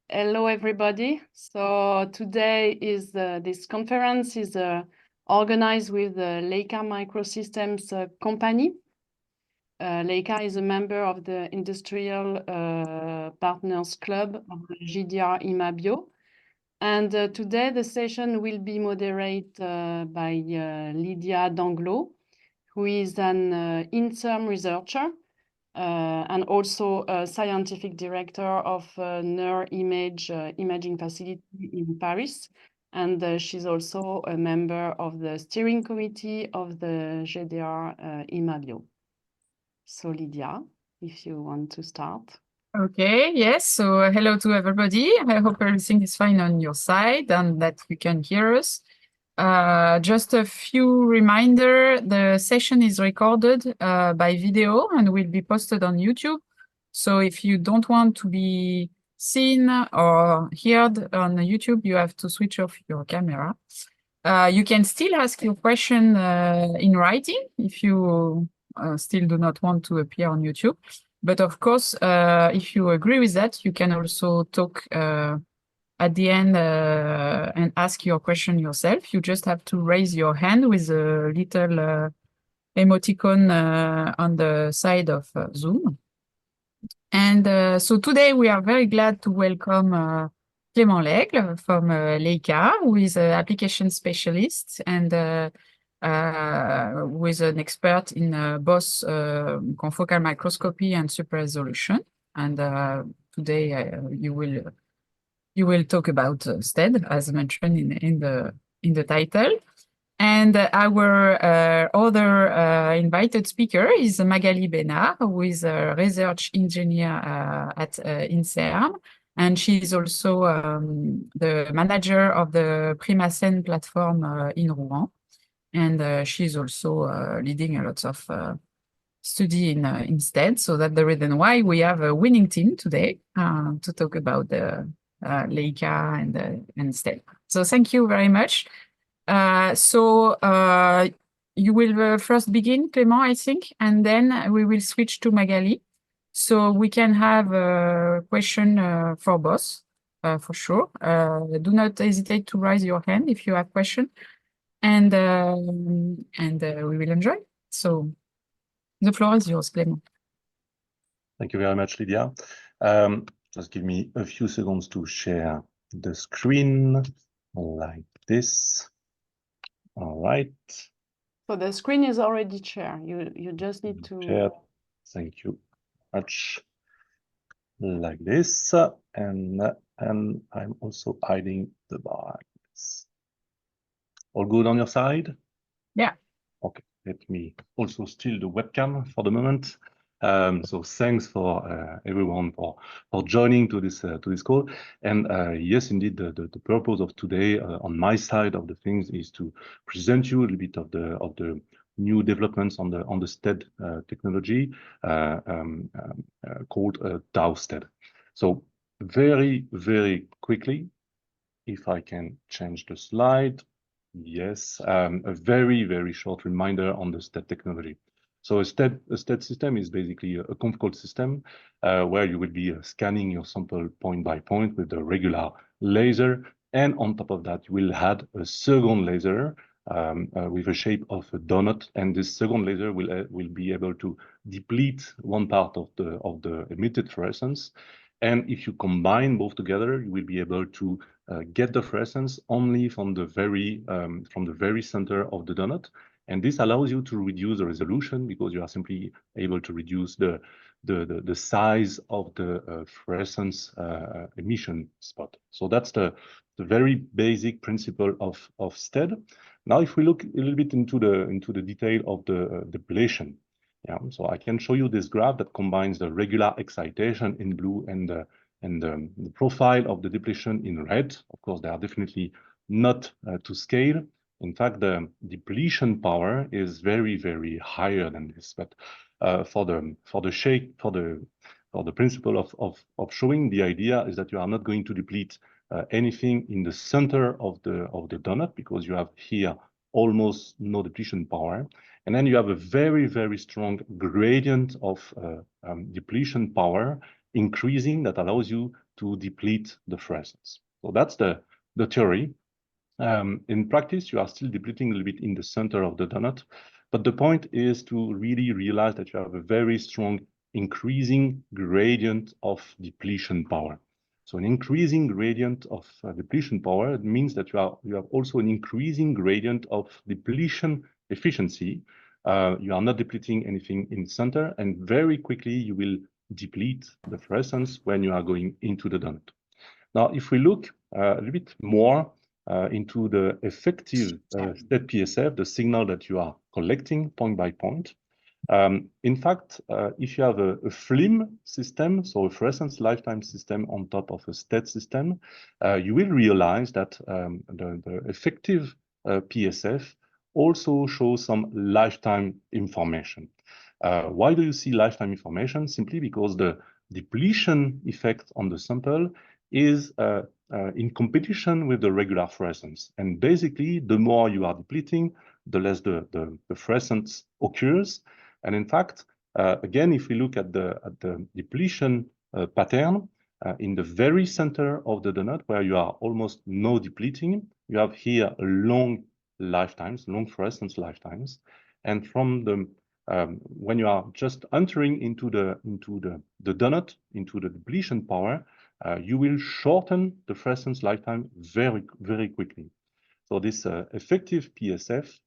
Hello, everybody. So today is this conference is organized with the Leica Microsystems company. Leica is a member of the Industrial Partners Club of the GDR Imabio. And today the session will be moderated by Lydia Danglot, who is an interim researcher and also a scientific director of NER imaging facility in Paris. And she's also a member of the steering committee of the GDR Imabio. So Lydia, if you want to start. Okay, yes. So hello to everybody. I hope everything is fine on your side and that you can hear us. Just a few reminder, the session is recorded by video and will be posted on YouTube. So if you don't want to be seen or heard on YouTube, you have to switch off your camera. You can still ask your question in writing if you still do not want to appear on YouTube. But of course, if you agree with that, you can also talk at the end and ask your question yourself. You just have to raise your hand with a little emoticon on the side of Zoom. And so today we are very glad to welcome Clément Laigle from Leica, who is an application specialist and who is an expert in both confocal microscopy and super resolution. And today you will talk about STED, as mentioned in the title. And our other invited speaker is Magalie Benard, who is a research engineer at INSERM. And she is also the manager of the PRIMACEN platform in Rouen. And she's also leading a lot of study in STED. So that's the reason why we have a winning team today to talk about the Leica and STED. So thank you very much. You will first begin, Clément, I think, and then we will switch to Magalie. So we can have a question for both, for sure. Do not hesitate to raise your hand if you have a question, and we will enjoy. So the floor is yours, Clément. Thank you very much, Lydia. Just give me a few seconds to share the screen like this. All right. So the screen is already shared. You just need to share. Thank you much. Like this, and I'm also hiding the bar. All good on your side? Yeah. Okay. Let me also steal the webcam for the moment. So thanks for everyone for joining to this call. And yes, indeed, the purpose of today on my side of the things is to present you a little bit of the new developments on the STED technology called STED. So very quickly, if I can change the slide. Yes, a very short reminder on the STED technology. So a STED system is basically a confocal system where you will be scanning your sample point by point with a regular laser. And on top of that, you will add a second laser with a shape of a donut. And this second laser will be able to deplete one part of the emitted fluorescence. And if you combine both together, you will be able to get the fluorescence only from the very center of the donut. And this allows you to reduce the resolution because you are simply able to reduce the size of the fluorescence emission spot. So that's the very basic principle of STED. Now, if we look a little bit into the detail of the depletion, yeah, so I can show you this graph that combines the regular excitation in blue and the profile of the depletion in red. Of course, they are definitely not to scale. In fact, the depletion power is very higher than this. But for the principle of showing, the idea is that you are not going to deplete anything in the center of the donut because you have here almost no depletion power. And then you have a very strong gradient of depletion power increasing that allows you to deplete the fluorescence. So that's the theory. In practice, you are still depleting a little bit in the center of the donut, but the point is to really realize that you have a very strong increasing gradient of depletion power. So an increasing gradient of depletion power means that you have also an increasing gradient of depletion efficiency. You are not depleting anything in the center, and very quickly you will deplete the fluorescence when you are going into the donut. Now, if we look a little bit more into the effective STED PSF, the signal that you are collecting point by point. In fact, if you have a FLIM system, so a fluorescence lifetime system on top of a STED system, you will realize that the effective PSF also shows some lifetime information. Why do you see lifetime information? Simply because the depletion effect on the sample is in competition with the regular fluorescence. And basically, the more you are depleting, the less the fluorescence occurs. And in fact, again, if we look at the depletion pattern, in the very center of the donut, where you are almost no depleting, you have here long lifetimes, long fluorescence lifetimes. And from the when you are just entering into the donut, into the depletion power, you will shorten the fluorescence lifetime very, very quickly. So this effective PSF,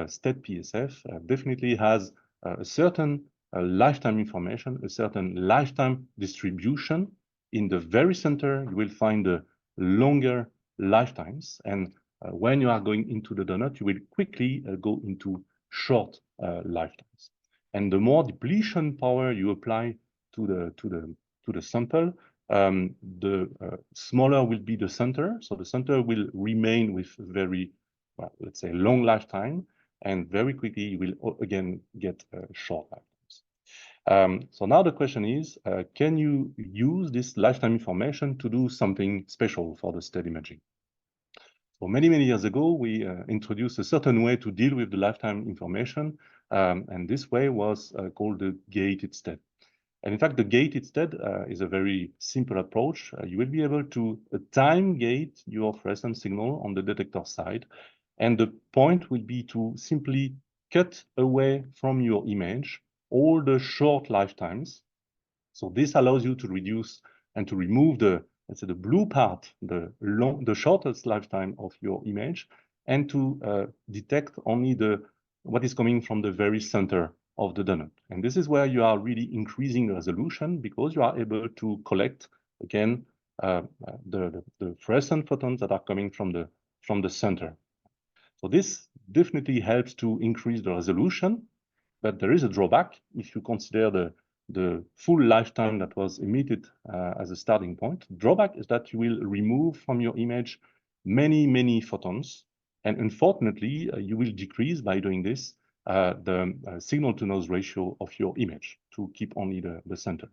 STED PSF, definitely has a certain lifetime information, a certain lifetime distribution. In the very center, you will find the longer lifetimes. And when you are going into the donut, you will quickly go into short lifetimes. And the more depletion power you apply to the sample, the smaller will be the center. So the center will remain with very, well, let's say, long lifetime, and very quickly you will again get short lifetimes. So now the question is, can you use this lifetime information to do something special for the STED imaging? So many, many years ago, we introduced a certain way to deal with the lifetime information, and this way was called the gated STED. And in fact, the gated STED is a very simple approach. You will be able to time gate your fluorescence signal on the detector side. And the point will be to simply cut away from your image all the short lifetimes. So this allows you to reduce and to remove the, let's say, the blue part, the shortest lifetime of your image, and to detect only what is coming from the very center of the donut. And this is where you are really increasing the resolution, because you are able to collect, again, the fluorescent photons that are coming from the center. So this definitely helps to increase the resolution, but there is a drawback if you consider the full lifetime that was emitted as a starting point. The drawback is that you will remove from your image many, many photons, and unfortunately, you will decrease by doing this the signal-to-noise ratio of your image to keep only the center.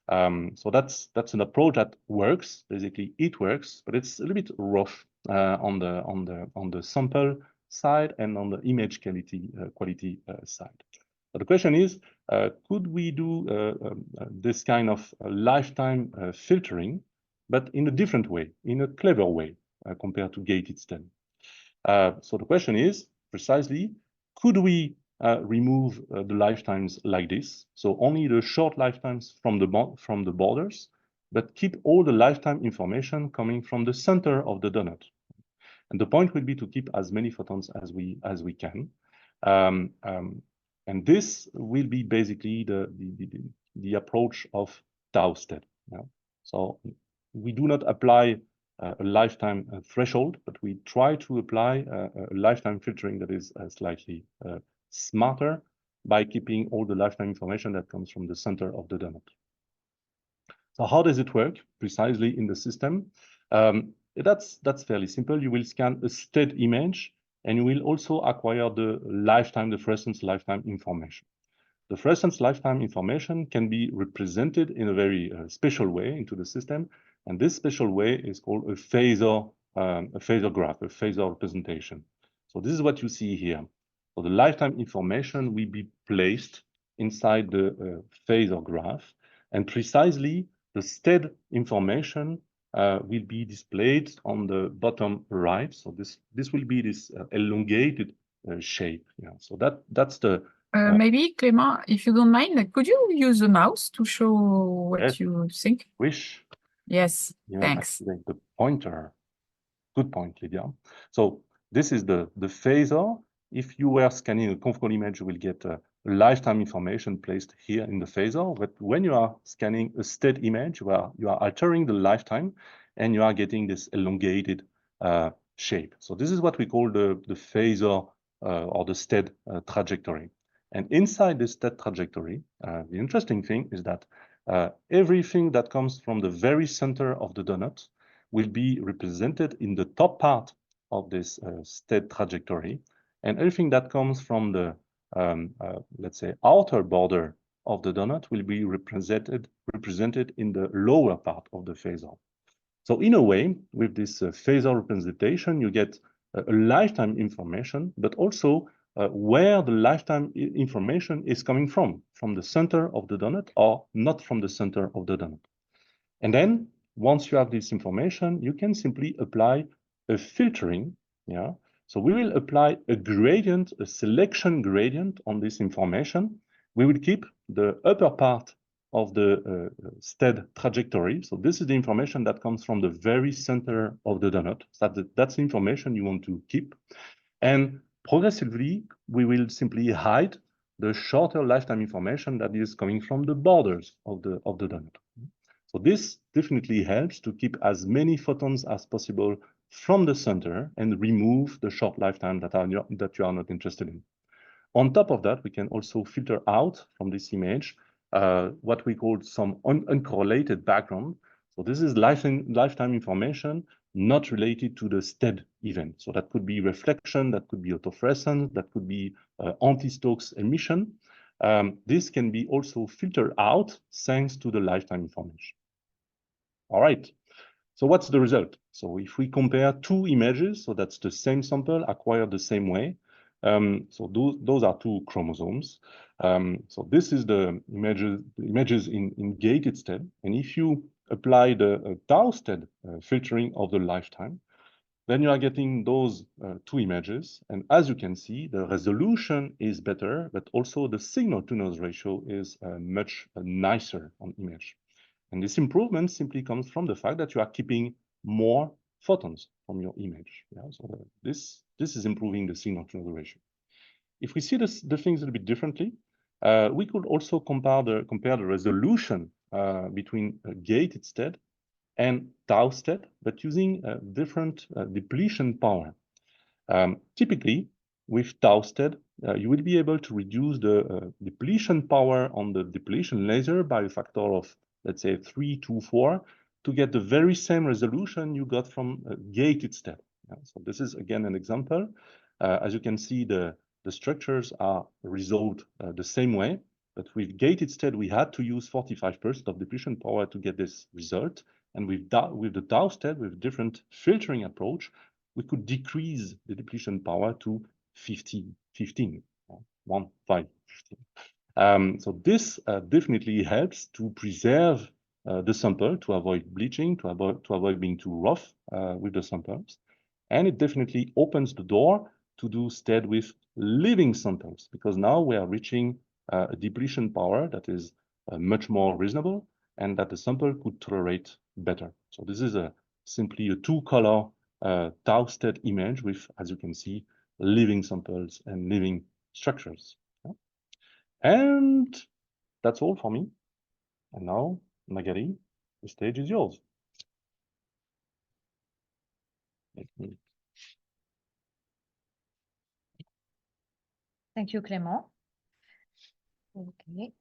So that's an approach that works. Basically, it works, but it's a little bit rough on the sample side and on the image quality side. But the question is, could we do this kind of lifetime filtering, but in a different way, in a clever way, compared to gated STED? So the question is precisely, could we remove the lifetimes like this? So only the short lifetimes from the borders, but keep all the lifetime information coming from the center of the donut. And the point would be to keep as many photons as we can. And this will be basically the approach of tau STED. Yeah? So we do not apply a lifetime threshold, but we try to apply a lifetime filtering that is slightly smarter by keeping all the lifetime information that comes from the center of the donut. So how does it work precisely in the system? That's fairly simple. You will scan a STED image, and you will also acquire the fluorescence lifetime information. The fluorescence lifetime information can be represented in a very special way into the system, and this special way is called a phasor graph, a phasor representation. So this is what you see here. So the lifetime information will be placed inside the phasor graph, and precisely the STED information will be displayed on the bottom right. So this will be this elongated shape. Yeah. So that's the maybe Clément, if you don't mind, could you use the mouse to show what yes, you think? wish. Yes, Yeah, thanks. activate the pointer. Good point, Lydia. So this is the phaser. If you were scanning a confocal image, you will get lifetime information placed here in the phaser. But when you are scanning a STED image, you are altering the lifetime, and you are getting this elongated shape. So this is what we call the phaser or the STED trajectory. And inside this STED trajectory, the interesting thing is that everything that comes from the very center of the donut will be represented in the top part of this STED trajectory. And everything that comes from the, let's say, outer border of the donut will be represented in the lower part of the phaser. So in a way, with this phaser representation, you get a lifetime information, but also where the lifetime information is coming from the center of the donut or not from the center of the donut. And then once you have this information, you can simply apply a filtering. Yeah. So we will apply a gradient, a selection gradient on this information. We will keep the upper part of the STED trajectory. So this is the information that comes from the very center of the donut. That's the information you want to keep. And progressively, we will simply hide the shorter lifetime information that is coming from the borders of the donut. So this definitely helps to keep as many photons as possible from the center and remove the short lifetime that you are not interested in. On top of that, we can also filter out from this image what we call some uncorrelated background. So this is lifetime information not related to the STED event. So that could be reflection, that could be autofluorescence, that could be anti-Stokes emission. This can be also filtered out thanks to the lifetime information. All right. So what's the result? So if we compare two images, so that's the same sample acquired the same way. So those are two chromosomes. So this is the images in gated STED. And if you apply the tau STED filtering of the lifetime, then you are getting those two images. And as you can see, the resolution is better, but also the signal-to-noise ratio is much nicer on image. And this improvement simply comes from the fact that you are keeping more photons from your image. Yeah? So this is improving the signal-to-noise ratio. If we see the things a little bit differently, we could also compare the resolution between gated STED and tau STED, but using different depletion power. Typically, with tau STED, you will be able to reduce the depletion power on the depletion laser by a factor of, let's say, 3 to 4 to get the very same resolution you got from gated STED. Yeah, so this is, again, an example. As you can see, the structures are resolved the same way, but with gated STED, we had to use 45% of depletion power to get this result. And with the tau STED, with different filtering approach, we could decrease the depletion power to 15. So this definitely helps to preserve the sample, to avoid bleaching, to avoid being too rough with the samples. And it definitely opens the door to do STED with living samples, because now we are reaching a depletion power that is much more reasonable and that the sample could tolerate better. So this is simply a two-color tau STED image with, as you can see, living samples and living structures. Yeah. And that's all for me. And now, Magalie, the stage is yours. Thank you, Clément. Okay.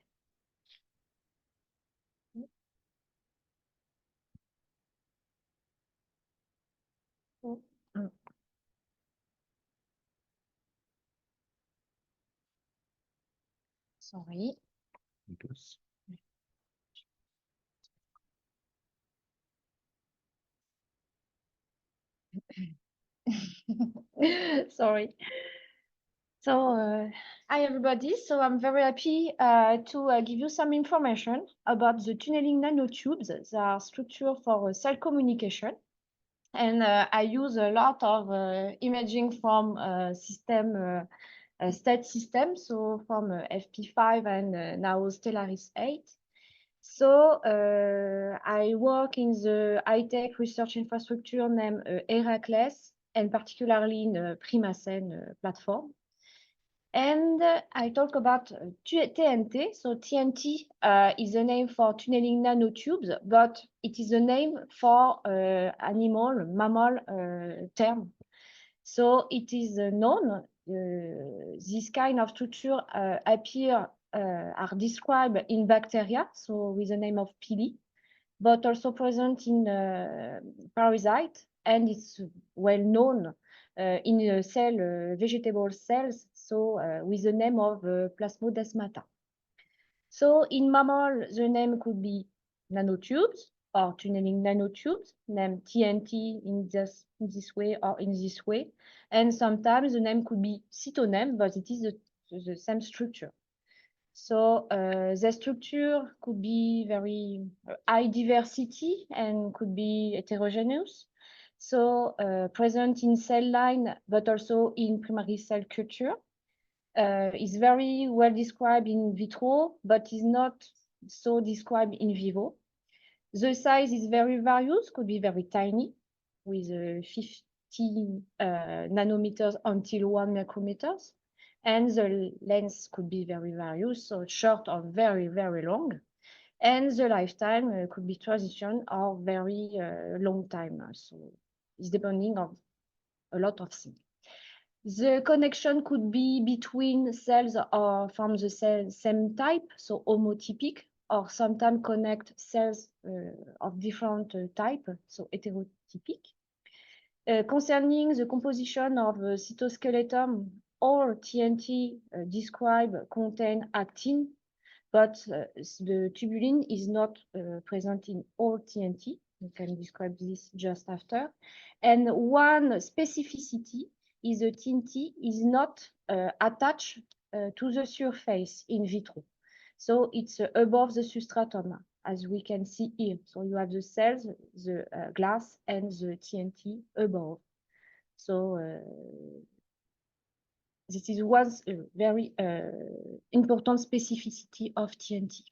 Sorry. Sorry. Hi everybody. So I'm very happy to give you some information about the tunneling nanotubes. They are structure for cell communication. And I use a lot of imaging from STED system, so from FP5 and now Stellaris 8. So I work in the high-tech research infrastructure named HeRacLes, and particularly in the PRIMACEN platform. And I talk about TNT. So TNT is a name for tunneling nanotubes, but it is a name for mammal term. So it is known, this kind of structure are described in bacteria, so with the name of pili, but also present in parasite, and it's well known in vegetable cells, so with the name of plasmodesmata. So in mammal, the name could be nanotubes or tunneling nanotubes, named TNT in this way or in this way. And sometimes the name could be cytoneme, but it is the same structure. So the structure could be very high diversity and could be heterogeneous. So present in cell line, but also in primary cell culture. Is very well described in vitro, but is not so described in vivo. The size is very various, could be very tiny, with 50 nanometers until 1 micrometers. And the length could be very various, so short or very, very long. And the lifetime could be transition or very long time. So it's depending on a lot of things. The connection could be between cells or from the same type, so homotypic, or sometimes connect cells of different type, so heterotypic. Concerning the composition of the cytoskeleton, all TNT contain actin, but the tubulin is not present in all TNT. We can describe this just after. And one specificity is the TNT is not attached to the surface in vitro. So it's above the substratum, as we can see here. So you have the cells, the glass, and the TNT above. So this is one very important specificity of TNT.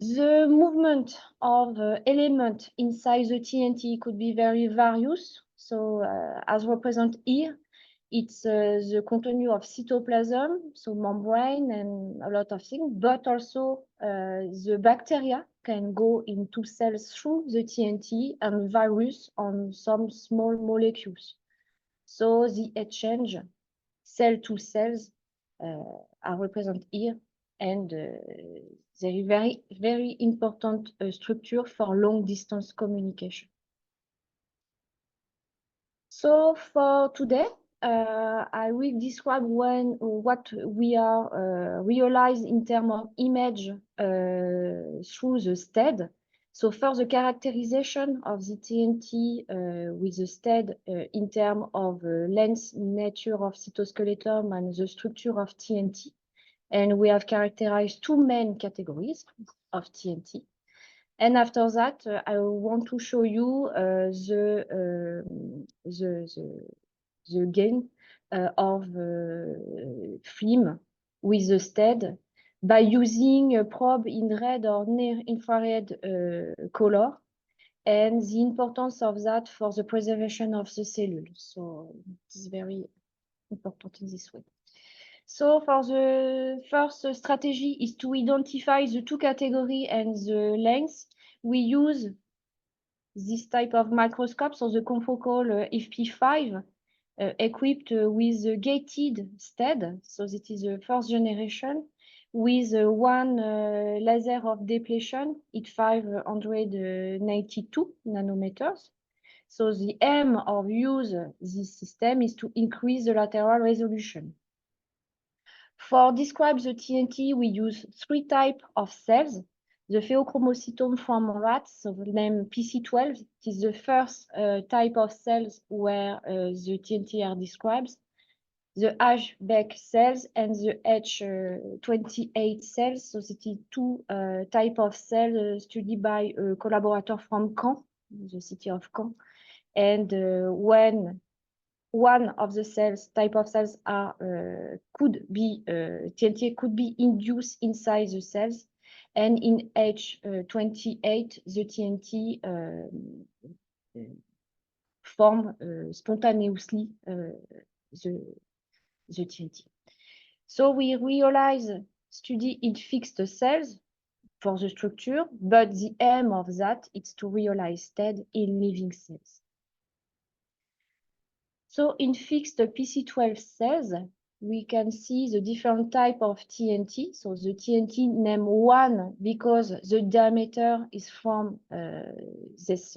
The movement of element inside the TNT could be very various. So as represented here, it's the content of cytoplasm, so membrane and a lot of things, but also the bacteria can go into cells through the TNT and virus on some small molecules. So the exchange cell to cells are represented here, and they're very, very important structure for long distance communication. So for today, I will describe what we are realized in terms of image through the STED. So first, the characterization of the TNT with the STED in terms of length, nature of cytoskeleton, and the structure of TNT. And we have characterized two main categories of TNT. And after that, I want to show you the gain of FLIM with the STED by using a probe in red or near infrared color, and the importance of that for the preservation of the cellule. So it is very important in this way. So for the first strategy is to identify the two categories and the length. We use this type of microscope, so the confocal FP5, equipped with a gated STED. So this is the first generation with one laser of depletion at 592 nanometers. So the aim of use this system is to increase the lateral resolution. For describe the TNT, we use three types of cells. The pheochromocytome from rats, so the name PC12, it is the first type of cells where the TNT are described. the HBEC cells and the H28 cells. So it is two type of cells studied by a collaborator from Caen, the city of Caen. And when one of the cells, type of cells are could be TNT could be induced inside the cells, and in H28 the TNT form spontaneously the TNT. So we realize study in fixed cells for the structure, but the aim of that is to realize STED in living cells. So in fixed PC12 cells, we can see the different type of TNT. So the TNT name 1 because the diameter is from this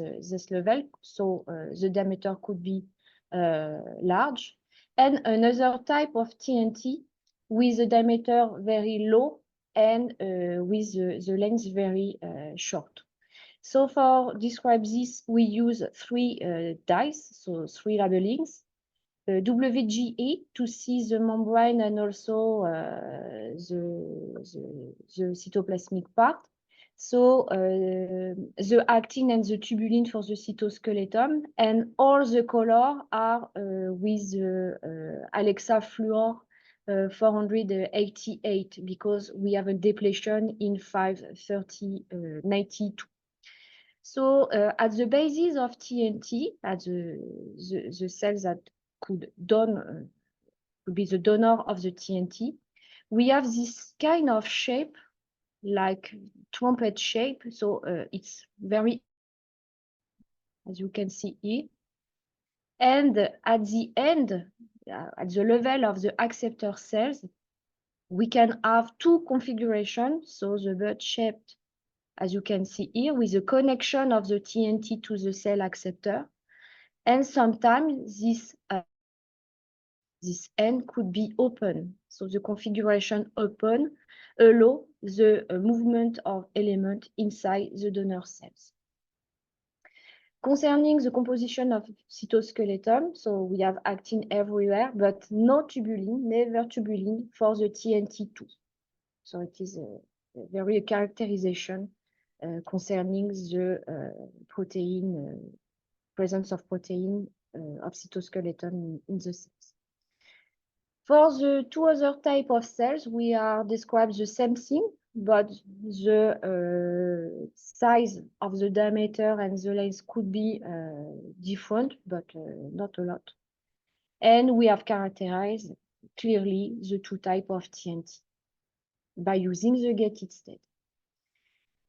level. So the diameter could be large. And another type of TNT with the diameter very low and with the length very short. So for describe this, we use three dyes, so three labelings. WGE to see the membrane and also the cytoplasmic part. So the actin and the tubulin for the cytoskeleton, and all the color are with Alexa fluor 488 because we have a depletion in 53092. So at the basis of TNT, at the cells that could be the donor of the TNT, we have this kind of shape, like trumpet shape. So it's very, as you can see here. And at the end, at the level of the acceptor cells, we can have two configurations. So the bird shaped, as you can see here, with the connection of the TNT to the cell acceptor. And sometimes this end could be open. So the configuration open allow the movement of element inside the donor cells. Concerning the composition of cytoskeleton, so we have actin everywhere, but no tubulin, never tubulin for the TNT2. So it is a very characterization concerning the protein, presence of protein of cytoskeleton in the cells. For the two other type of cells, we are described the same thing, but the size of the diameter and the length could be different, but not a lot. And we have characterized clearly the two type of TNT by using the gated STED.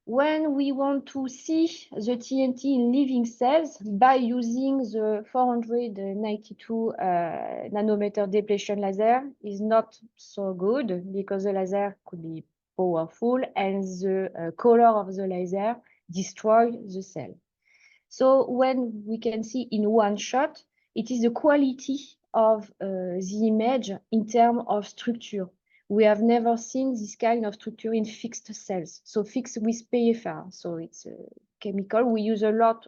When we want to see the TNT in living cells by using the 492 nanometer depletion laser is not so good because the laser could be powerful and the color of the laser destroy the cell. So when we can see in one shot, it is the quality of the image in terms of structure. We have never seen this kind of structure in fixed cells, so fixed with PFR. So it's a chemical. We use a lot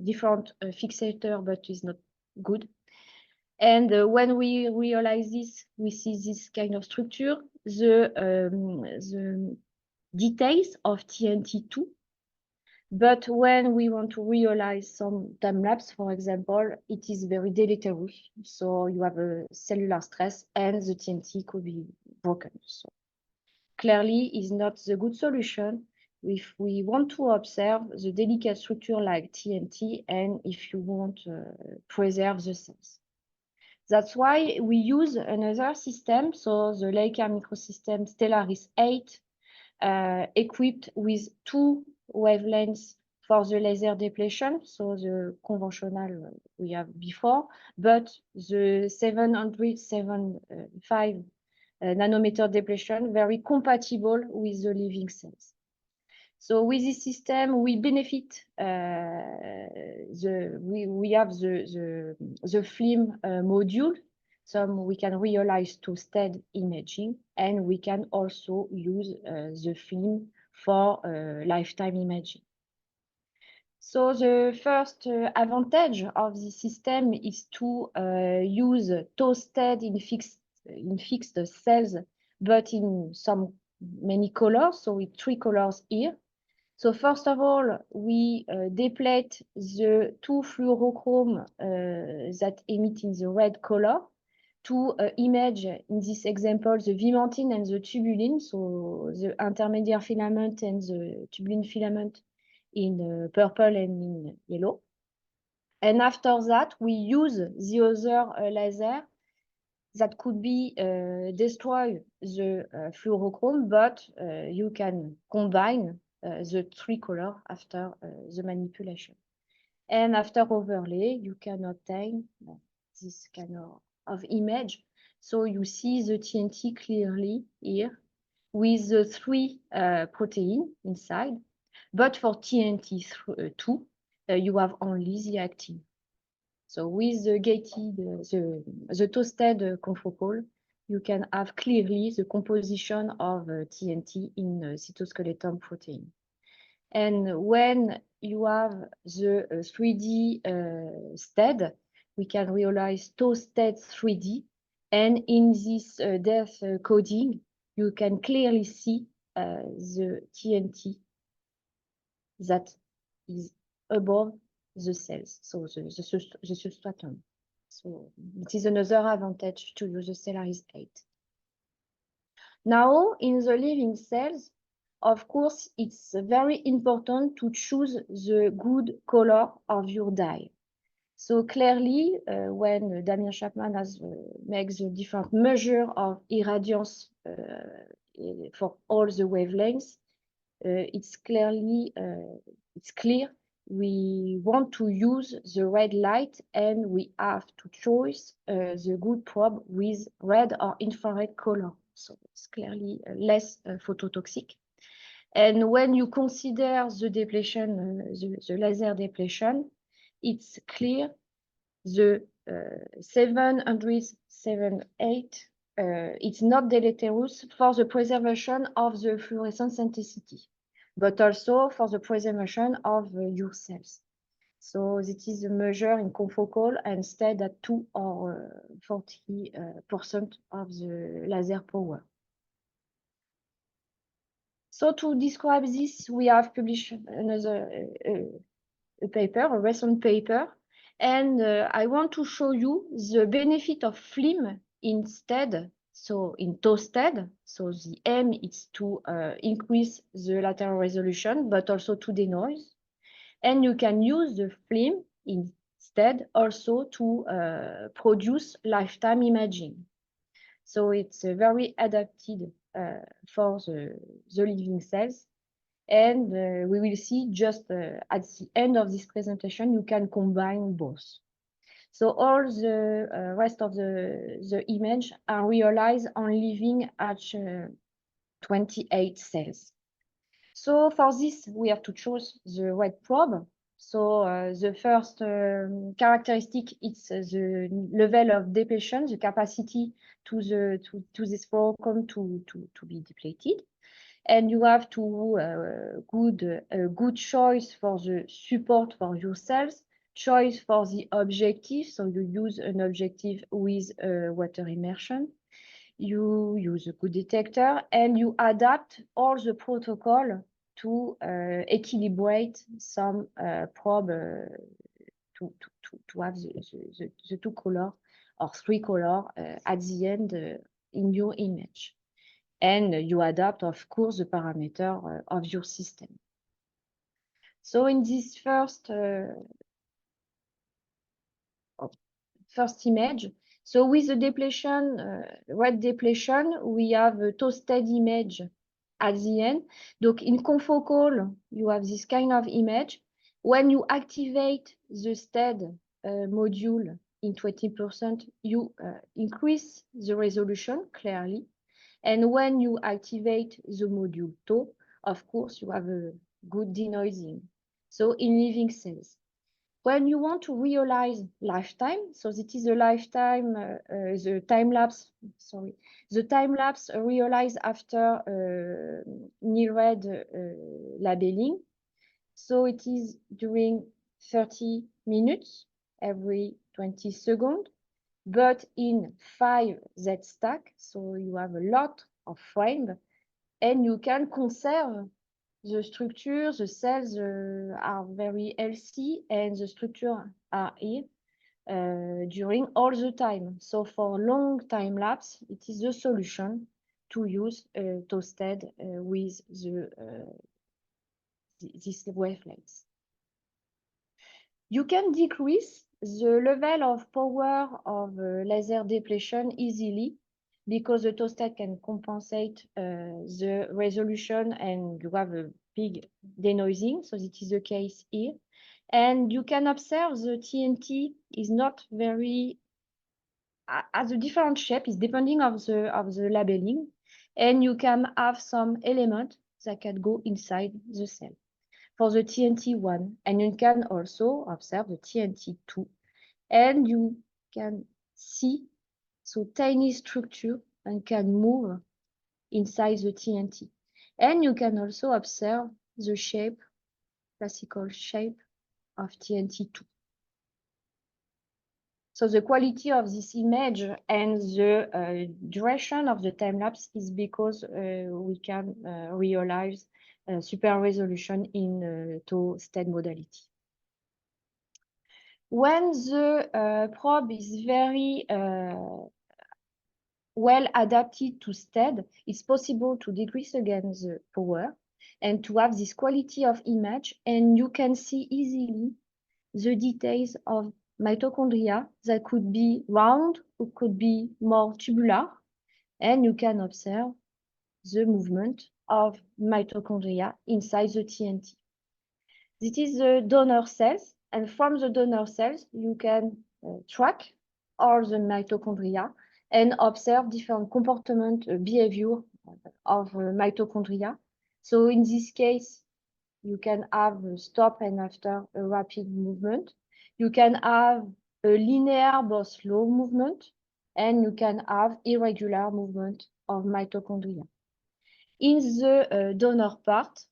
different fixator, but it's not good. And when we realize this, we see this kind of structure. The details of TNT2. But when we want to realize some time lapse, for example, it is very deleterious. So you have a cellular stress and the TNT could be broken. So clearly is not the good solution if we want to observe the delicate structure like TNT and if you want to preserve the cells. That's why we use another system. So the Leica Microsystems Stellaris 8 equipped with two wavelengths for the laser depletion, so the conventional we have before, but the 775 nanometer depletion very compatible with the living cells. So with this system, we benefit. We have the FLIM module. So we can realize to STED imaging, and we can also use the FLIM for lifetime imaging. So the first advantage of the system is to use toasted in fixed cells, but in many colors. So with 3 colors here. So first of all, we deplete the 2 fluorochrome that emit in the red color to image, in this example, the vimentin and the tubulin, so the intermediate filament and the tubulin filament in purple and in yellow. And after that, we use the other laser that could be destroy the fluorochrome, but you can combine the 3 colors after the manipulation. And after overlay, you can obtain this kind of image. So you see the TNT clearly here with the 3 protein inside. But for TNT2, you have only the actin. So with the gated, the toasted confocal, you can have clearly the composition of TNT in cytoskeleton protein. And when you have the 3D STED, we can realize toasted 3D. And in this depth coding, you can clearly see the TNT that is above the cells, so the substratum. So it is another advantage to use the Stellaris 8. Now, in the living cells, of course, it's very important to choose the good color of your dye. So clearly, when Damien Chapman has makes the different measure of irradiance for all the wavelengths, it's clear we want to use the red light, and we have to choose the good probe with red or infrared color. So it's clearly less phototoxic. And when you consider the depletion, the laser depletion, it's clear the 778 it's not deleterious for the preservation of the fluorescent synthesity, but also for the preservation of your cells. So this is a measure in confocal and STED at 2 or 40% of the laser power. So to describe this, we have published another paper, a recent paper, and I want to show you the benefit of FLIM instead. So in toasted, so the aim is to increase the lateral resolution, but also to denoise. And you can use the FLIM instead also to produce lifetime imaging. So it's very adapted for the living cells. And we will see just at the end of this presentation, you can combine both. So all the rest of the image are realized on living at 28 cells. So for this, we have to choose the right probe. So the first characteristic is the level of depletion, the capacity to this fluorochrome to be depleted. And you have to good choice for the support for your cells, choice for the objective. So you use an objective with water immersion. You use a good detector, and you adapt all the protocol to equilibrate some probe to have the 2 color or 3 color at the end in your image. And you adapt, of course, the parameter of your system. So in this first image, so with the depletion, red depletion, we have a toasted image at the end. Donc in confocal, you have this kind of image. When you activate the STED module in 20%, you increase the resolution clearly. And when you activate the module TO, of course, you have a good denoising. So in living cells, when you want to realize lifetime, so this is a lifetime, the time lapse realized after near-red labeling. So it is during 30 minutes, every 20 seconds, but in 5Z stack. So you have a lot of frames, and you can conserve the structure. The cells are very healthy, and the structure are here during all the time. So for long time lapse, it is the solution to use toasted with this wavelengths. You can decrease the level of power of laser depletion easily because the toasted can compensate the resolution and you have a big denoising. So this is the case here. And you can observe the TNT is not very, as a different shape, is depending of the labeling. And you can have some element that can go inside the cell for the TNT1, and you can also observe the TNT2, and you can see so tiny structure and can move inside the TNT. And you can also observe the shape, classical shape of TNT2. So the quality of this image and the duration of the time lapse is because we can realize super resolution in STED modality. When the probe is very well adapted to STED, it's possible to decrease again the power and to have this quality of image, and you can see easily the details of mitochondria that could be round or could be more tubular, and you can observe the movement of mitochondria inside the TNT. This is the donor cells, and from the donor cells, you can track all the mitochondria and observe different comportment, behavior of mitochondria. So in this case, you can have a stop and after a rapid movement. You can have a linear but slow movement, and you can have irregular movement of mitochondria. In the donor part,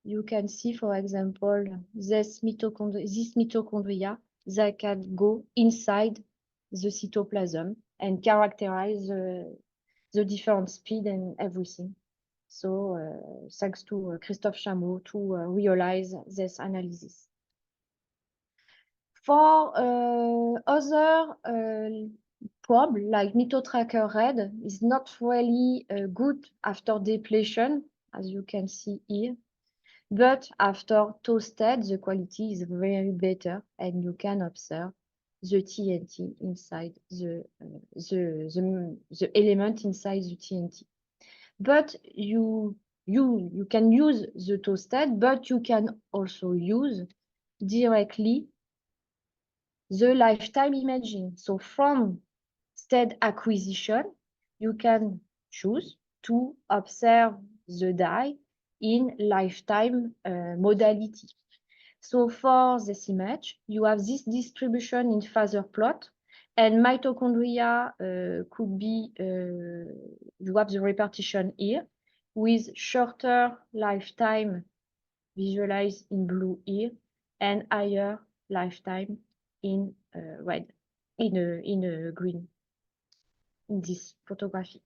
you can see, for example, this mitochondria that can go inside the cytoplasm and characterize the different speed and everything. So thanks to Christophe Chameau to realize this analysis. For other probe, like MitoTracker Red, is not really good after depletion, as you can see here. But after toasted, the quality is very better, and you can observe the TNT inside the element inside the TNT. But you can use the toasted, but you can also use directly the lifetime imaging. So from STED acquisition, you can choose to observe the dye in lifetime modality. So for this image, you have this distribution in phasor plot, and mitochondria could be, you have the repartition here, with shorter lifetime visualized in blue here, and higher lifetime in red, in a green, in this photography.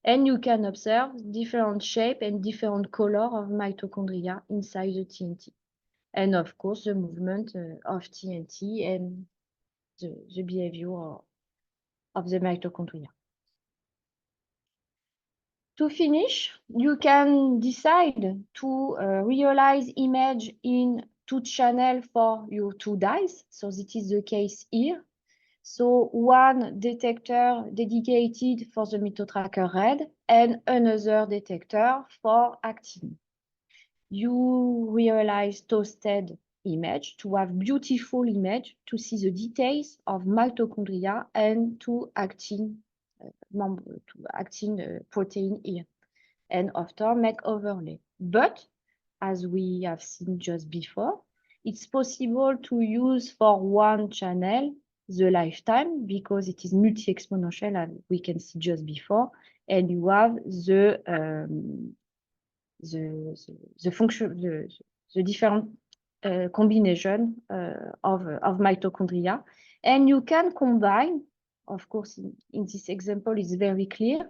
And you can observe different shape and different color of mitochondria inside the TNT. And of course, the movement of TNT and the behavior of the mitochondria. To finish, you can decide to realize image in 2 channels for your 2 dyes. So this is the case here. So one detector dedicated for the MitoTracker Red and another detector for actin. You realize toasted image to have beautiful image to see the details of mitochondria and to actin protein here, and after make overlay. But as we have seen just before, it's possible to use for one channel the lifetime because it is multi-exponential, and we can see just before, and you have the function, the different combination of mitochondria. And you can combine, of course, in this example, it's very clear,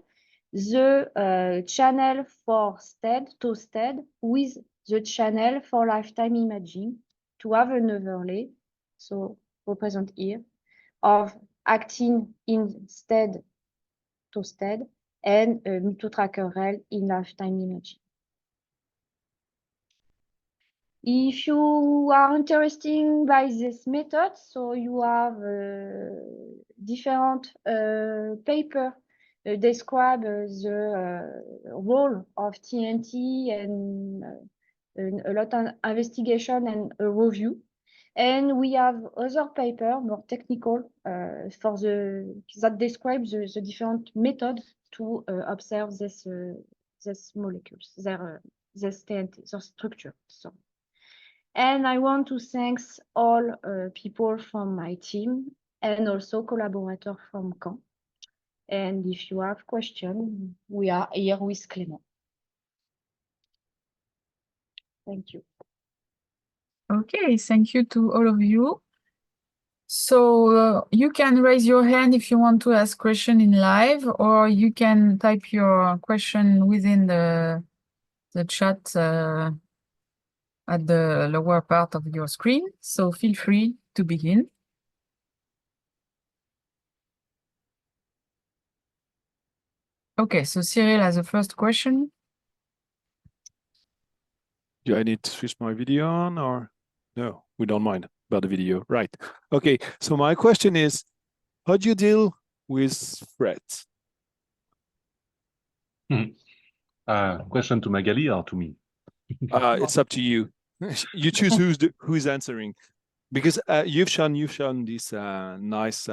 the channel for STED, STED, with the channel for lifetime imaging to have an overlay, so represent here, of actin in STED, STED, and mitotracker in lifetime imaging. If you are interested by this method, so you have different paper describe the role of TNT and a lot of investigation and a review. And we have other paper, more technical, that describes the different methods to observe this molecules, this TNT, their structure. So. And I want to thank all people from my team and also collaborators from Caen. And if you have questions, we are here with Clément. Thank you. Okay, thank you to all of you. So you can raise your hand if you want to ask question in live, or you can type your question within the chat at the lower part of your screen. So feel free to begin. Okay, so Cyril has a first question. Do I need to switch my video on, or no? We don't mind about the video, right? Okay, so my question is, how do you deal with threats? Question to Magalie or to me? It's up to you. You choose who's answering, because you've shown this nice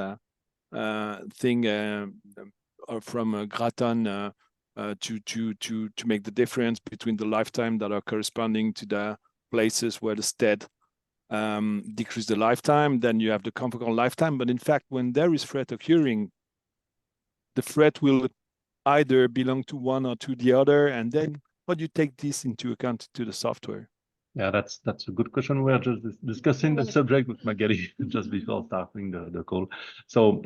thing from Graton to make the difference between the lifetime that are corresponding to the places where the STED decrease the lifetime. Then you have the confocal lifetime. But in fact, when there is threat occurring, the threat will either belong to one or to the other. And then how do you take this into account to the software? Yeah, that's a good question. We are just discussing the subject with Magalie just before starting the call. So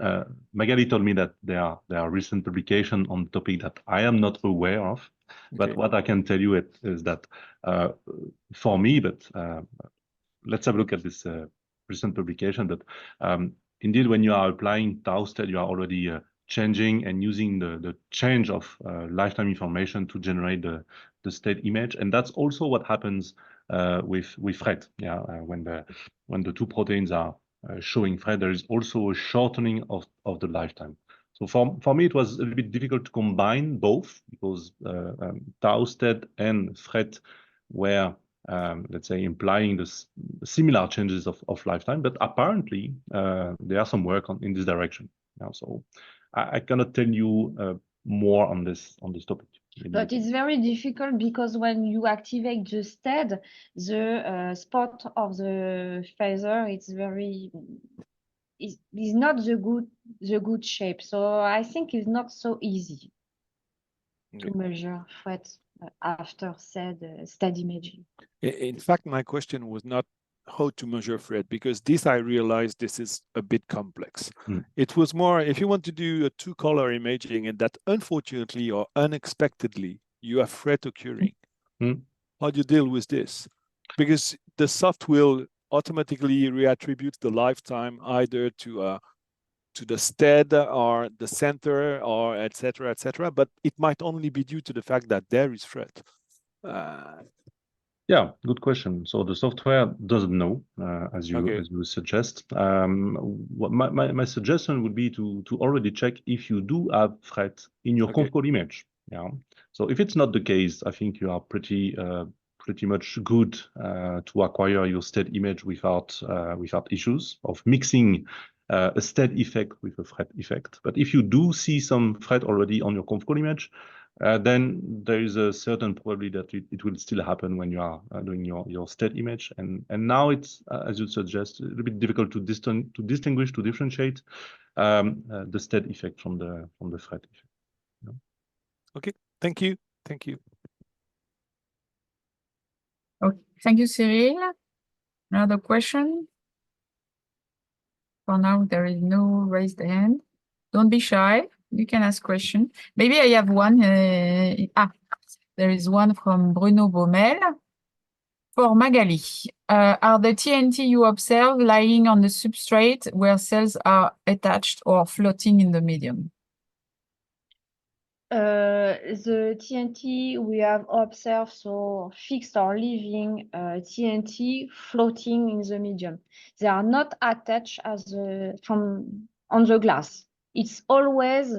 Magalie told me that there are recent publications on the topic that I am not aware of. But what I can tell you is that for me, but let's have a look at this recent publication that indeed when you are applying tau STED, you are already changing and using the change of lifetime information to generate the STED image. And that's also what happens with FRET. Yeah, when the two proteins are showing FRET, there is also a shortening of the lifetime. So for me, it was a little bit difficult to combine both because tau STED and FRET were, let's say, implying the similar changes of lifetime, but apparently there are some work in this direction. Yeah, so I cannot tell you more on this topic. But it's very difficult because when you activate the STED, the spot of the phaser is not the good shape. So I think it's not so easy to measure FRET after STED imaging. In fact, my question was not how to measure FRET, because this I realized this is a bit complex. It was more if you want to do a two-color imaging and that unfortunately or unexpectedly you have FRET occurring. How do you deal with this? Because the soft will automatically reattribute the lifetime either to the STED or the center or etc., but it might only be due to the fact that there is FRET. Yeah, good question. So the software doesn't know, as you suggest. My suggestion would be to already check if you do have FRET in your confocal image. Yeah. So if it's not the case, I think you are pretty much good to acquire your STED image without issues of mixing a STED effect with a FRET effect. But if you do see some FRET already on your confocal image, then there is a certain probability that it will still happen when you are doing your STED image. And now it's, as you suggest, a little bit difficult to differentiate the STED effect from the FRET effect. Yeah. Okay, thank you. Thank you. Okay, thank you, Cyril. Another question? For now, there is no raised hand. Don't be shy. You can ask question. Maybe I have one. There is one from Bruno Baumel. For Magalie, are the TNT you observe lying on the substrate where cells are attached or floating in the medium? The TNT we have observed, so fixed or living TNT floating in the medium. They are not attached as from on the glass. It's always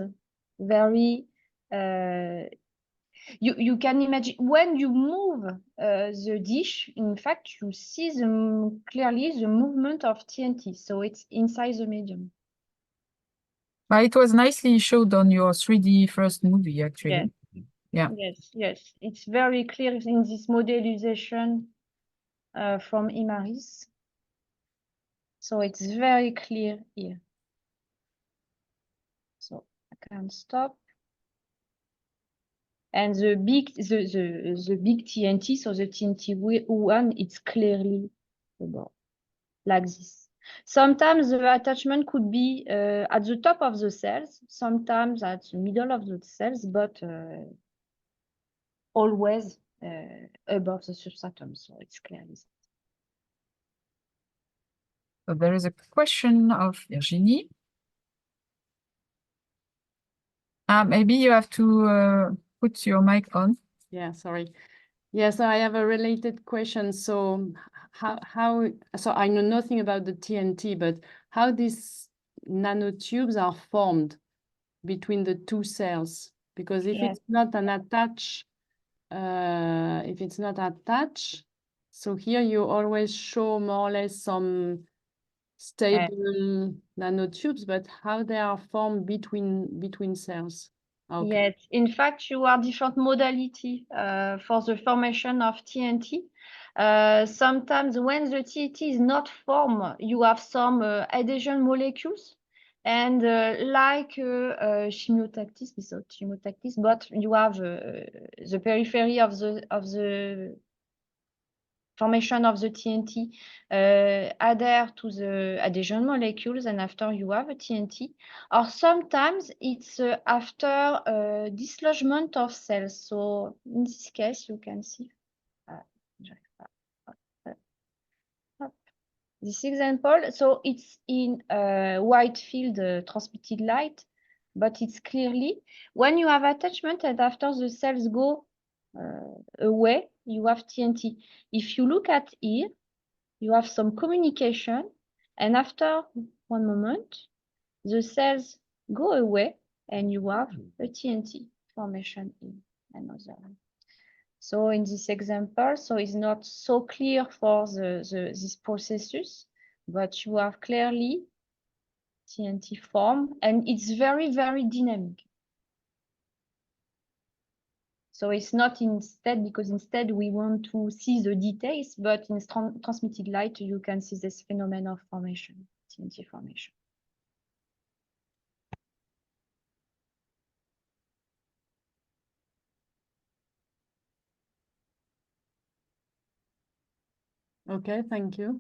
very. You can imagine when you move the dish. In fact, you see clearly the movement of TNT. So it's inside the medium. But it was nicely showed on your 3D first movie, actually. Yeah. Yes. It's very clear in this modelization from Imaris. So it's very clear here. So I can stop. And the big TNT, so the TNT1, it's clearly above, like this. Sometimes the attachment could be at the top of the cells, sometimes at the middle of the cells, but always above the substratum, so it's clearly. So there is a question of Virginie. Maybe you have to put your mic on. Yeah, sorry. Yeah, so I have a related question. So so I know nothing about the TNT, but how these nanotubes are formed between the two cells? Because if it's not an attach, so here you always show more or less some stable nanotubes, but how they are formed between cells? Okay. Yes, in fact, you have different modality for the formation of TNT. Sometimes when the TNT is not formed, you have some adhesion molecules, and like chemiotactis, without chemiotactis, but you have the periphery of the formation of the TNT adhere to the adhesion molecules, and after you have a TNT. Or sometimes it's after dislodgement of cells. So in this case, you can see this example. So it's in white field transmitted light, but it's clearly when you have attachment and after the cells go away, you have TNT. If you look at here, you have some communication, and after one moment, the cells go away, and you have a TNT formation in another one. So in this example, so it's not so clear for this processes, but you have clearly TNT form, and it's very, very dynamic. So it's not instead, because instead we want to see the details, but in transmitted light, you can see this phenomenon of formation, TNT formation. Okay, thank you.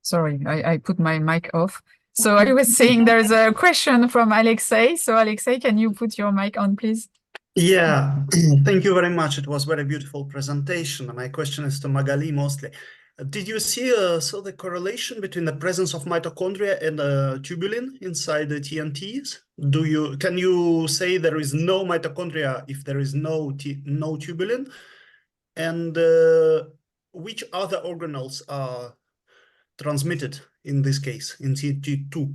Sorry, I put my mic off. So I was saying there's a question from Alexei. So Alexei, can you put your mic on, please? Yeah, thank you very much. It was very beautiful presentation. My question is to Magalie mostly. Did you see the correlation between the presence of mitochondria and tubulin inside the TNTs? Can you say there is no mitochondria if there is no tubulin? And which other organelles are transmitted in this case in TNT2?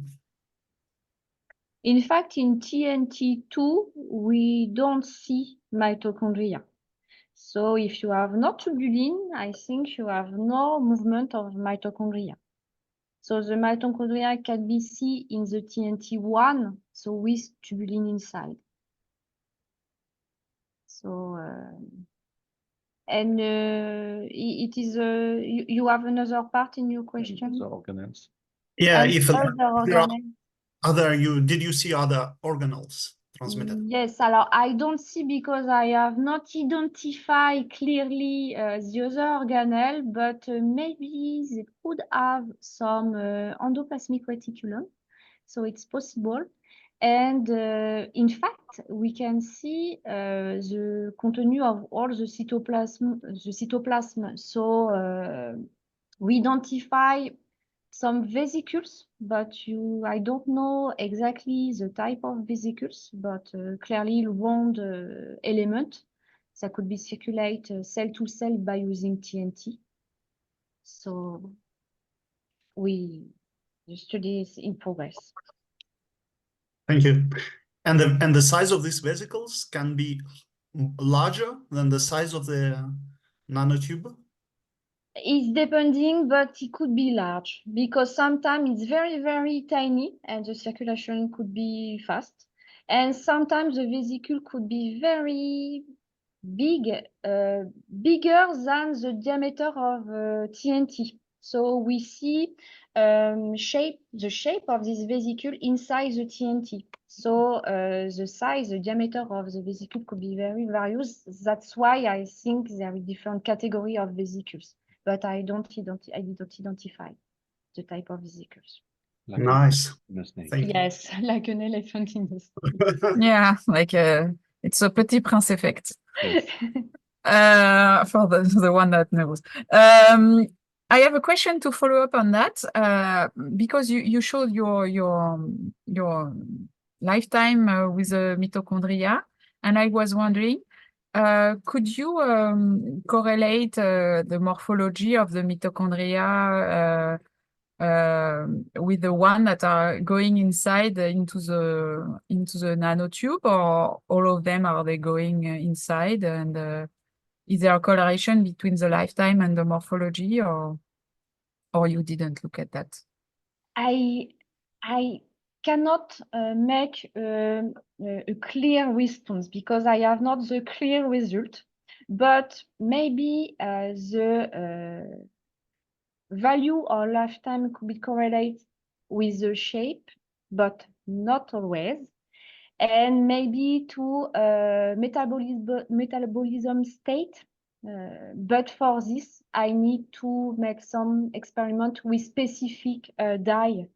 In fact, in TNT2, we don't see mitochondria. So if you have no tubulin, I think you have no movement of mitochondria. So the mitochondria can be seen in the TNT1, so with tubulin inside. So, and it is, you have another part in your question? The organelles. Yeah, And if other organelles. did you see other organelles transmitted? Yes, alors I don't see because I have not identified clearly the other organelle, but maybe they could have some endoplasmic reticulum, so it's possible. And in fact, we can see the contenu of all the cytoplasm. So we identify some vesicles, but I don't know exactly the type of vesicles, but clearly round element that could be circulate cell to cell by using TNT. So the study is in progress. Thank you. And the size of these vesicles can be larger than the size of the nanotube? It's depending, but it could be large because sometimes it's very, very tiny and the circulation could be fast. And sometimes the vesicle could be very big, bigger than the diameter of TNT. So we see the shape of this vesicle inside the TNT. So the size, the diameter of the vesicle could be very various. That's why I think there are different categories of vesicles. But I didn't identify the type of vesicles. Like Nice. a snake. Thank you. Yes, like an elephant in the snake. Yeah, like it's a Petit Prince effect. Yes. For the one that knows. I have a question to follow up on that because you showed your lifetime with the mitochondria, and I was wondering, could you correlate the morphology of the mitochondria with the one that are going inside into the nanotube, or all of them are they going inside? And is there a correlation between the lifetime and the morphology, or you didn't look at that? I cannot make a clear response because I have not the clear result, but maybe the value or lifetime could be correlated with the shape, but not always. And maybe to metabolism state. But for this, I need to make some experiment with specific dye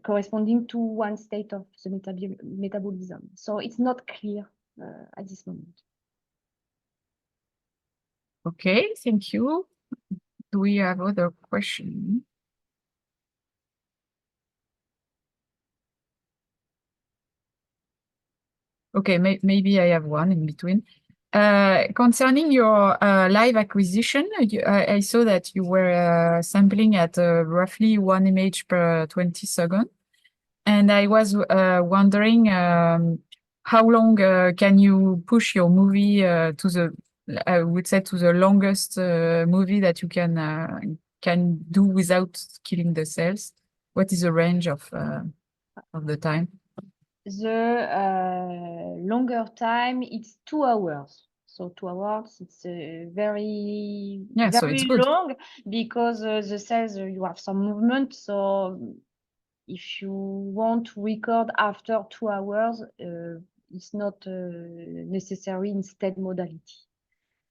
corresponding to one state of the metabolism. So it's not clear at this moment. Okay, thank you. Do we have other questions? Okay, maybe I have one in between. Concerning your live acquisition, I saw that you were sampling at roughly 1 image per 20 seconds. And I was wondering how long can you push your movie to the, I would say, to the longest movie that you can do without killing the cells? What is the range of the time? The longer time, it's 2 hours. So 2 hours, it's very, so it's good. long because the cells, you have some movement. So if you want to record after 2 hours, it's not necessary in STED modality.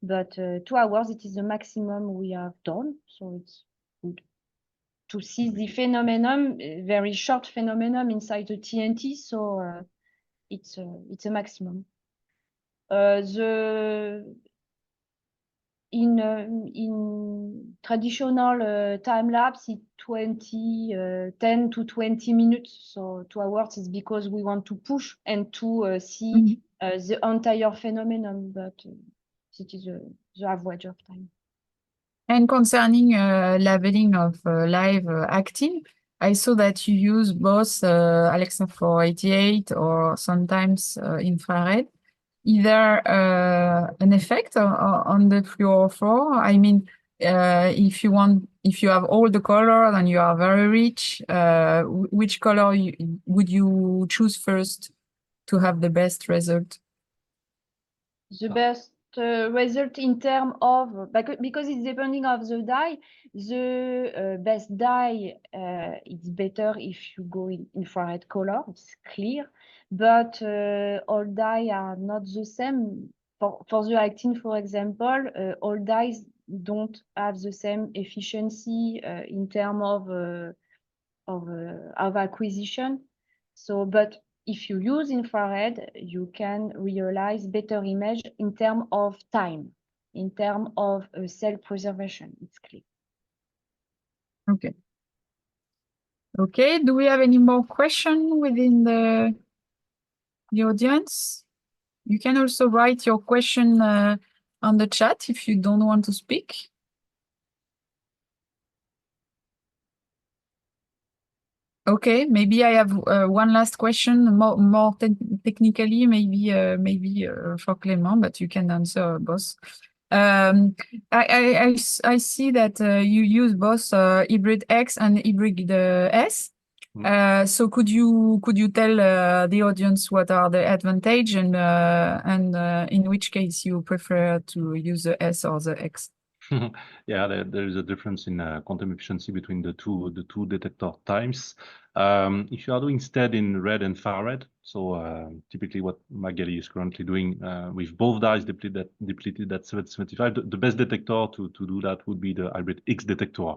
But 2 hours, it is the maximum we have done. So it's good to see the phenomenon, very short phenomenon inside the TNT. So it's a maximum. In traditional time lapse, it's 10 to 20 minutes. So 2 hours is because we want to push and to see the entire phenomenon, but it is the average of time. And concerning labeling of live actin, I saw that you use both Alexa 488 or sometimes infrared. Is there an effect on the fluorophore? I mean, if you have all the colors and you are very rich, which color would you choose first to have the best result? The best result in terms of, because it's depending of the dye, the best dye, it's better if you go in infrared color, it's clear. but all dye are not the same. For the actin, for example, all dyes don't have the same efficiency in terms of acquisition. So, but if you use infrared, you can realize better image in terms of time, in terms of cell preservation. It's clear. Okay. Okay, do we have any more questions within the audience? You can also write your question on the chat if you don't want to speak. Okay, maybe I have one last question, more technically, maybe for Clément, but you can answer both. I see that you use both hybrid X and hybrid S. So could you tell the audience what are the advantage and in which case you prefer to use the S or the X? Yeah, there is a difference in quantum efficiency between the two detector types. If you are doing STED in red and far red, so typically what Magalie is currently doing with both dyes depleted at 775, the best detector to do that would be the hybrid X detector.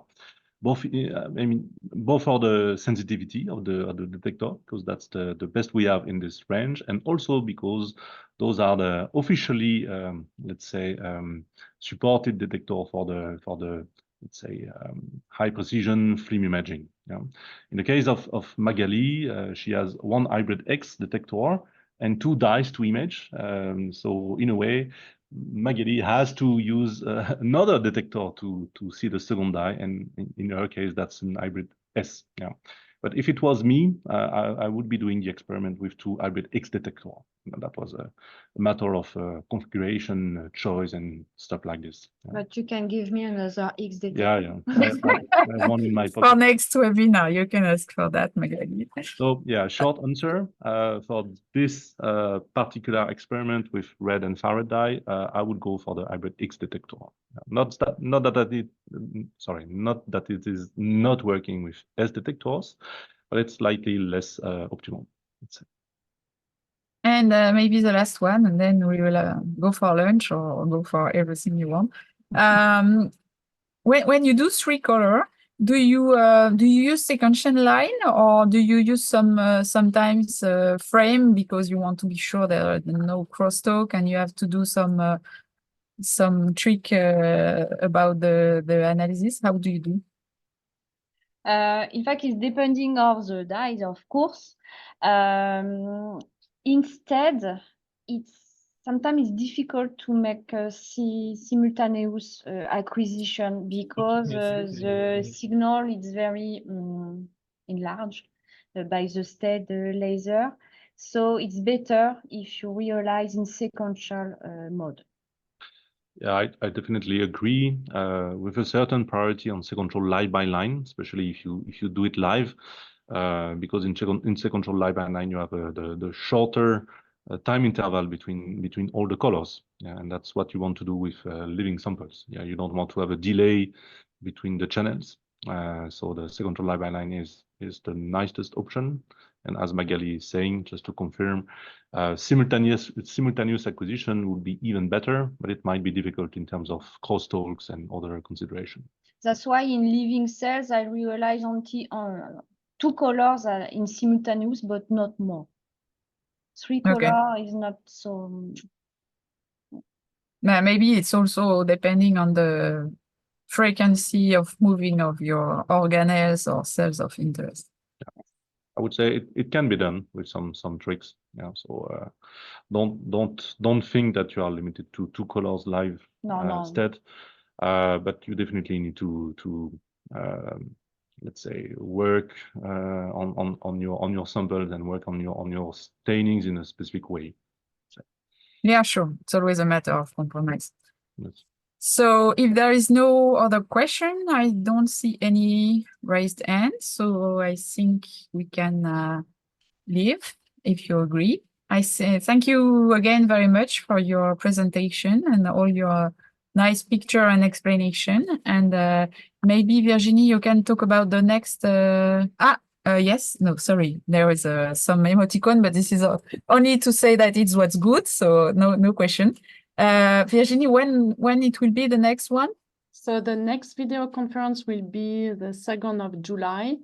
Both, both for the sensitivity of the detector, because that's the best we have in this range, and also because those are the officially, let's say, supported detector for the let's say high precision FLIM imaging. Yeah. In the case of Magalie, she has one hybrid X detector and two dyes to image. So in a way, Magalie has to use another detector to see the second dye, and in her case, that's an hybrid S. Yeah. But if it was me, I would be doing the experiment with two hybrid X detector. That was a matter of configuration, choice, and stuff like this. Yeah. But you can give me another X detector. Yeah. I have one in my pocket. For next webinar, you can ask for that, Magalie. So yeah, short answer for this particular experiment with red and far red dye, I would go for the hybrid X detector. Not that it is not working with S detectors, but it's slightly less optimal. And maybe the last one, and then we will go for lunch or go for everything you want. When you do 3-color, do you use sequential line, or do you use sometimes frame because you want to be sure there are no crosstalk and you have to do some trick about the analysis? How do you do? In fact, it's depending on the dyes, of course. Instead, sometimes it's difficult to make a simultaneous acquisition because the signal is very enlarged by the STED laser. So it's better if you realize in sequential mode. Yeah, I definitely agree with a certain priority on sequential line by line, especially if you do it live, because in sequential line by line you have the shorter time interval between all the colors, yeah, and that's what you want to do with living samples. Yeah, you don't want to have a delay between the channels, so the sequential line by line is the nicest option. And as Magalie is saying, just to confirm, simultaneous acquisition would be even better, but it might be difficult in terms of crosstalks and other considerations. That's why in living cells, I realize on 2 colors in simultaneous, but not more. 3 color is not so. Maybe it's also depending on the frequency of moving of your organelles or cells of interest. Yeah. I would say it can be done with some tricks. Yeah, so don't think that you are limited to 2 colors live instead, but you definitely need to let's say work on your samples and work on your stainings in a specific way. So. Yeah, sure. It's always a matter of compromise. Yes. So if there is no other question, I don't see any raised hands. So I think we can leave if you agree. I say thank you again very much for your presentation and all your nice picture and explanation. And maybe Virginie, you can talk about the next. Yes, no, sorry. There is some emoticon, but this is only to say that it's what's good. So no question. Virginie, when it will be the next one? So the next video conference will be the 2nd of July,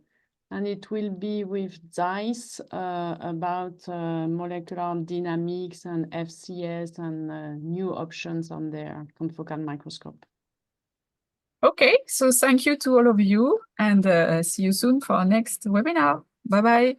and it will be with Zeiss about molecular dynamics and FCS and new options on their confocal microscope. Okay, so thank you to all of you, and see you soon for our next webinar. Bye-bye.